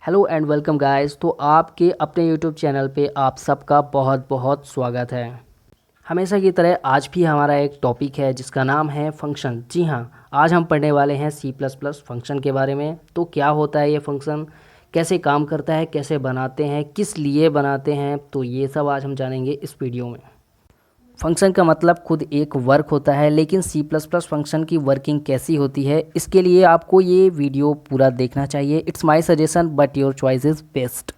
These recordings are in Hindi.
Hello and welcome guys. तो आपके अपने यूट्यूब चैनल पे आप सबका बहुत बहुत स्वागत है। हमेशा की तरह आज भी हमारा एक टॉपिक है जिसका नाम है फंक्शन। जी हाँ, आज हम पढ़ने वाले हैं C++ फंक्शन के बारे में। तो क्या होता है ये फंक्शन, कैसे काम करता है, कैसे बनाते हैं, किस लिए बनाते हैं, तो ये सब आज हम जानेंगे इस वीडियो में। फंक्शन का मतलब खुद एक वर्क होता है, लेकिन C++ फंक्शन की वर्किंग कैसी होती है, इसके लिए आपको ये वीडियो पूरा देखना चाहिए। It's my suggestion but your choice is best.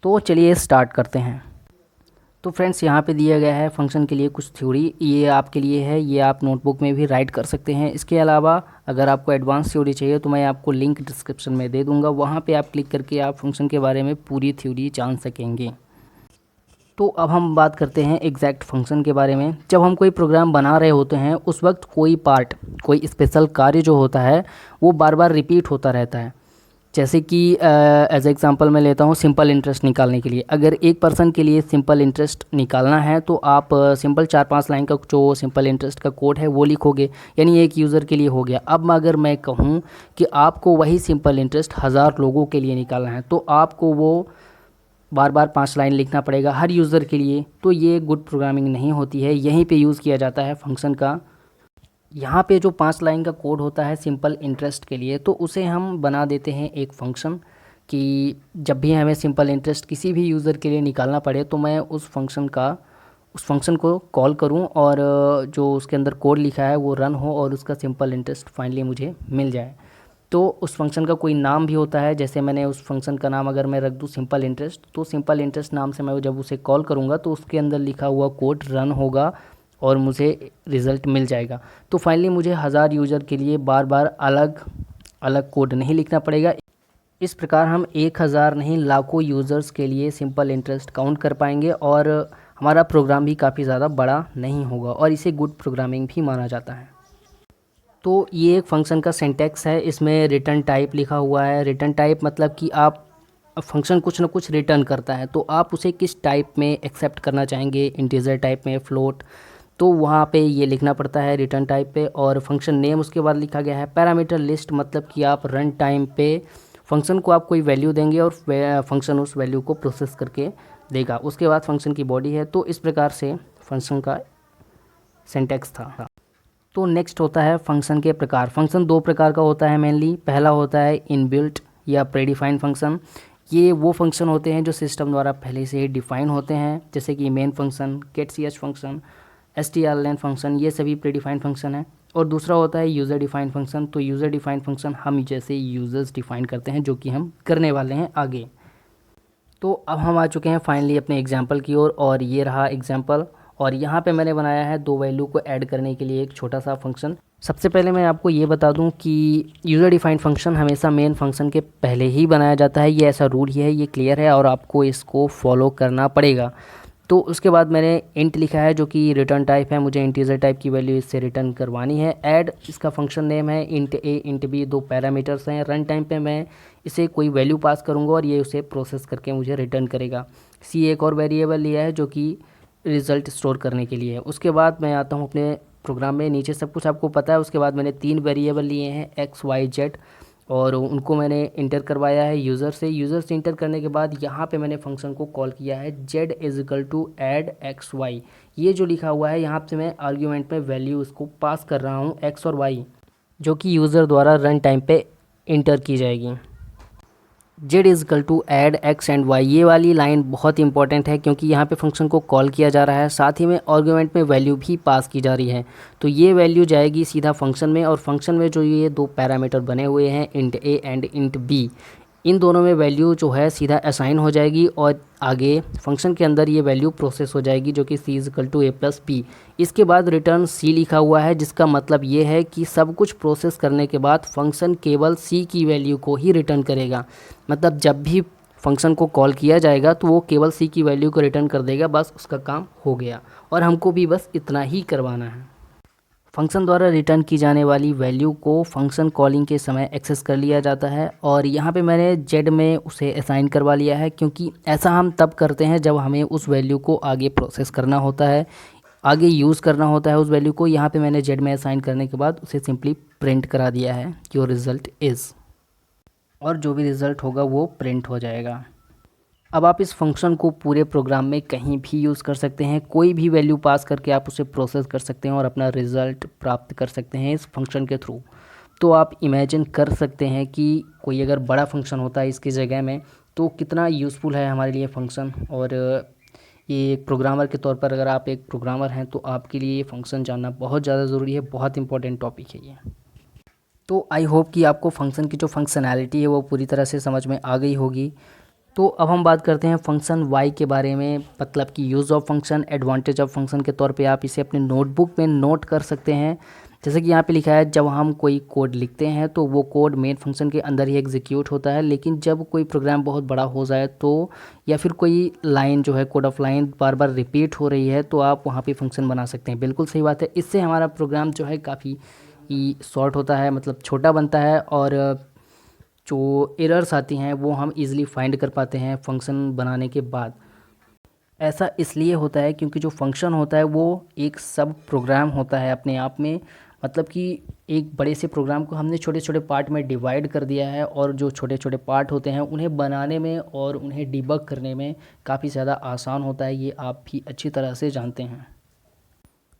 तो चलिए स्टार्ट करते हैं। तो फ्रेंड्स, यहाँ पे दिया गया है फंक्शन के लिए कुछ थ्योरी, ये आपके लिए है, ये आप नोटबुक में भी राइट कर सकते हैं। इसके अलावा अगर आपको एडवांस थ्योरी चाहिए तो मैं आपको लिंक डिस्क्रिप्शन में दे दूँगा, वहाँ पे आप क्लिक करके आप फंक्शन के बारे में पूरी थ्योरी जान सकेंगे। तो अब हम बात करते हैं एग्जैक्ट फंक्शन के बारे में। जब हम कोई प्रोग्राम बना रहे होते हैं उस वक्त कोई पार्ट, कोई स्पेशल कार्य जो होता है वो बार बार रिपीट होता रहता है। जैसे कि एज एग्जांपल मैं लेता हूँ सिंपल इंटरेस्ट निकालने के लिए। अगर एक पर्सन के लिए सिंपल इंटरेस्ट निकालना है तो आप सिंपल 4-5 लाइन का जो सिंपल इंटरेस्ट का कोड है वो लिखोगे, यानी एक यूज़र के लिए हो गया। अब अगर मैं कहूँ कि आपको वही सिंपल इंटरेस्ट 1000 लोगों के लिए निकालना है तो आपको वो बार बार 5 लाइन लिखना पड़ेगा हर यूज़र के लिए। तो ये गुड प्रोग्रामिंग नहीं होती है। यहीं पे यूज़ किया जाता है फंक्शन का। यहाँ पे जो 5 लाइन का कोड होता है सिंपल इंटरेस्ट के लिए, तो उसे हम बना देते हैं एक फंक्शन कि जब भी हमें सिंपल इंटरेस्ट किसी भी यूज़र के लिए निकालना पड़े तो मैं उस फंक्शन को कॉल करूँ और जो उसके अंदर कोड लिखा है वो रन हो और उसका सिंपल इंटरेस्ट फाइनली मुझे मिल जाए। तो उस फंक्शन का कोई नाम भी होता है। जैसे मैंने उस फंक्शन का नाम अगर मैं रख दूँ सिंपल इंटरेस्ट, तो सिंपल इंटरेस्ट नाम से मैं जब उसे कॉल करूँगा तो उसके अंदर लिखा हुआ कोड रन होगा और मुझे रिज़ल्ट मिल जाएगा। तो फाइनली मुझे 1000 यूज़र के लिए बार बार अलग अलग कोड नहीं लिखना पड़ेगा। इस प्रकार हम 1000 नहीं लाखों यूज़र्स के लिए सिंपल इंटरेस्ट काउंट कर पाएंगे और हमारा प्रोग्राम भी काफ़ी ज़्यादा बड़ा नहीं होगा और इसे गुड प्रोग्रामिंग भी माना जाता है। तो ये एक फंक्शन का सिंटैक्स है, इसमें रिटर्न टाइप लिखा हुआ है। रिटर्न टाइप मतलब कि आप फंक्शन कुछ ना कुछ रिटर्न करता है तो आप उसे किस टाइप में एक्सेप्ट करना चाहेंगे, इंटीजर टाइप में, फ्लोट, तो वहाँ पे ये लिखना पड़ता है रिटर्न टाइप पे। और फंक्शन नेम उसके बाद लिखा गया है। पैरामीटर लिस्ट मतलब कि आप रन टाइम पे फंक्शन को आप कोई वैल्यू देंगे और फंक्शन उस वैल्यू को प्रोसेस करके देगा। उसके बाद फंक्शन की बॉडी है। तो इस प्रकार से फंक्शन का सिंटैक्स था। तो नेक्स्ट होता है फंक्शन के प्रकार। फंक्शन 2 प्रकार का होता है मेनली। पहला होता है इनबिल्ट या प्रीडिफाइंड फंक्शन। ये वो फंक्शन होते हैं जो सिस्टम द्वारा पहले से ही डिफाइन होते हैं, जैसे कि main function, getch function, strlen function, ये सभी प्रीडिफाइंड फंक्शन है। और दूसरा होता है यूज़र डिफाइंड फंक्शन। तो यूज़र डिफाइंड फंक्शन हम जैसे यूज़र्स डिफाइन करते हैं, जो कि हम करने वाले हैं आगे। तो अब हम आ चुके हैं फाइनली अपने एग्जाम्पल की ओर और ये रहा एग्जाम्पल। और यहाँ पे मैंने बनाया है 2 वैल्यू को ऐड करने के लिए एक छोटा सा फंक्शन। सबसे पहले मैं आपको ये बता दूं कि यूज़र डिफाइंड फंक्शन हमेशा मेन फंक्शन के पहले ही बनाया जाता है। ये ऐसा रूल ही है, ये क्लियर है और आपको इसको फॉलो करना पड़ेगा। तो उसके बाद मैंने इंट लिखा है जो कि रिटर्न टाइप है, मुझे इंटीजर टाइप की वैल्यू इससे रिटर्न करवानी है। ऐड इसका फंक्शन नेम है, इंट ए इंट बी 2 पैरामीटर्स हैं। रन टाइम पे मैं इसे कोई वैल्यू पास करूँगा और ये उसे प्रोसेस करके मुझे रिटर्न करेगा। सी एक और वेरिएबल लिया है जो कि रिज़ल्ट स्टोर करने के लिए है। उसके बाद मैं आता हूँ अपने प्रोग्राम में, नीचे सब कुछ आपको पता है। उसके बाद मैंने 3 वेरिएबल लिए हैं एक्स वाई जेड और उनको मैंने इंटर करवाया है यूज़र से इंटर करने के बाद यहाँ पे मैंने फंक्शन को कॉल किया है z is equal to add x y. ये जो लिखा हुआ है यहाँ पे मैं आर्ग्यूमेंट में वैल्यू इसको पास कर रहा हूँ एक्स और वाई, जो कि यूज़र द्वारा रन टाइम पे इंटर की जाएगी। Z is equal to add x and y, ये वाली लाइन बहुत इंपॉर्टेंट है क्योंकि यहाँ पे फंक्शन को कॉल किया जा रहा है, साथ ही में आर्गुमेंट में वैल्यू भी पास की जा रही है। तो ये वैल्यू जाएगी सीधा फंक्शन में और फंक्शन में जो ये 2 पैरामीटर बने हुए हैं int A and int B, इन दोनों में वैल्यू जो है सीधा असाइन हो जाएगी और आगे फंक्शन के अंदर ये वैल्यू प्रोसेस हो जाएगी जो कि C is equal to A plus B. इसके बाद रिटर्न सी लिखा हुआ है जिसका मतलब ये है कि सब कुछ प्रोसेस करने के बाद फंक्शन केवल सी की वैल्यू को ही रिटर्न करेगा। मतलब जब भी फंक्शन को कॉल किया जाएगा तो वो केवल सी की वैल्यू को रिटर्न कर देगा, बस उसका काम हो गया और हमको भी बस इतना ही करवाना है। फंक्शन द्वारा रिटर्न की जाने वाली वैल्यू को फंक्शन कॉलिंग के समय एक्सेस कर लिया जाता है और यहाँ पे मैंने जेड में उसे असाइन करवा लिया है क्योंकि ऐसा हम तब करते हैं जब हमें उस वैल्यू को आगे प्रोसेस करना होता है, आगे यूज़ करना होता है उस वैल्यू को। यहाँ पे मैंने जेड में असाइन करने के बाद उसे सिंपली प्रिंट करा दिया है योर रिज़ल्ट इज़। और जो भी रिज़ल्ट होगा वो प्रिंट हो जाएगा। अब आप इस फंक्शन को पूरे प्रोग्राम में कहीं भी यूज़ कर सकते हैं, कोई भी वैल्यू पास करके आप उसे प्रोसेस कर सकते हैं और अपना रिज़ल्ट प्राप्त कर सकते हैं इस फंक्शन के थ्रू। तो आप इमेजिन कर सकते हैं कि कोई अगर बड़ा फंक्शन होता है इसकी जगह में तो कितना यूज़फुल है हमारे लिए फंक्शन। और ये एक प्रोग्रामर के तौर पर, अगर आप एक प्रोग्रामर हैं तो आपके लिए ये फंक्शन जानना बहुत ज़्यादा ज़रूरी है, बहुत इंपॉर्टेंट टॉपिक है ये। तो आई होप कि आपको फंक्शन की जो फंक्शनैलिटी है वो पूरी तरह से समझ में आ गई होगी। तो अब हम बात करते हैं फंक्शन वाई के बारे में, मतलब कि use of function, advantage of function के तौर पे आप इसे अपने नोटबुक में नोट कर सकते हैं। जैसे कि यहाँ पे लिखा है, जब हम कोई कोड लिखते हैं तो वो कोड मेन फंक्शन के अंदर ही एग्जीक्यूट होता है, लेकिन जब कोई प्रोग्राम बहुत बड़ा हो जाए तो, या फिर कोई लाइन जो है code of line bar bar repeat हो रही है, तो आप वहाँ पे फंक्शन बना सकते हैं। बिल्कुल सही बात है, इससे हमारा प्रोग्राम जो है काफ़ी शॉर्ट होता है, मतलब छोटा बनता है, और जो एरर्स आती हैं वो हम इजीली फाइंड कर पाते हैं फंक्शन बनाने के बाद। ऐसा इसलिए होता है क्योंकि जो फंक्शन होता है वो एक सब प्रोग्राम होता है अपने आप में, मतलब कि एक बड़े से प्रोग्राम को हमने छोटे छोटे पार्ट में डिवाइड कर दिया है, और जो छोटे छोटे पार्ट होते हैं उन्हें बनाने में और उन्हें डिबग करने में काफ़ी ज़्यादा आसान होता है, ये आप भी अच्छी तरह से जानते हैं।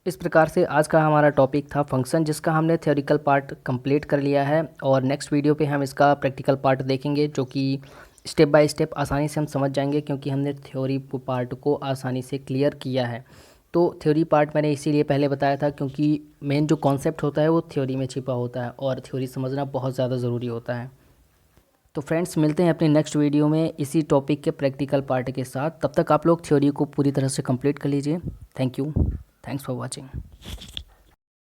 इस प्रकार से आज का हमारा टॉपिक था फंक्शन, जिसका हमने थ्योरिकल पार्ट कंप्लीट कर लिया है, और नेक्स्ट वीडियो पे हम इसका प्रैक्टिकल पार्ट देखेंगे, जो कि स्टेप बाय स्टेप आसानी से हम समझ जाएंगे, क्योंकि हमने थ्योरी पार्ट को आसानी से क्लियर किया है। तो थ्योरी पार्ट मैंने इसीलिए पहले बताया था क्योंकि मेन जो कॉन्सेप्ट होता है वो थ्योरी में छिपा होता है, और थ्योरी समझना बहुत ज़्यादा ज़रूरी होता है। तो फ्रेंड्स, मिलते हैं अपने नेक्स्ट वीडियो में इसी टॉपिक के प्रैक्टिकल पार्ट के साथ। तब तक आप लोग थ्योरी को पूरी तरह से कंप्लीट कर लीजिए। Thank you, thanks for watching.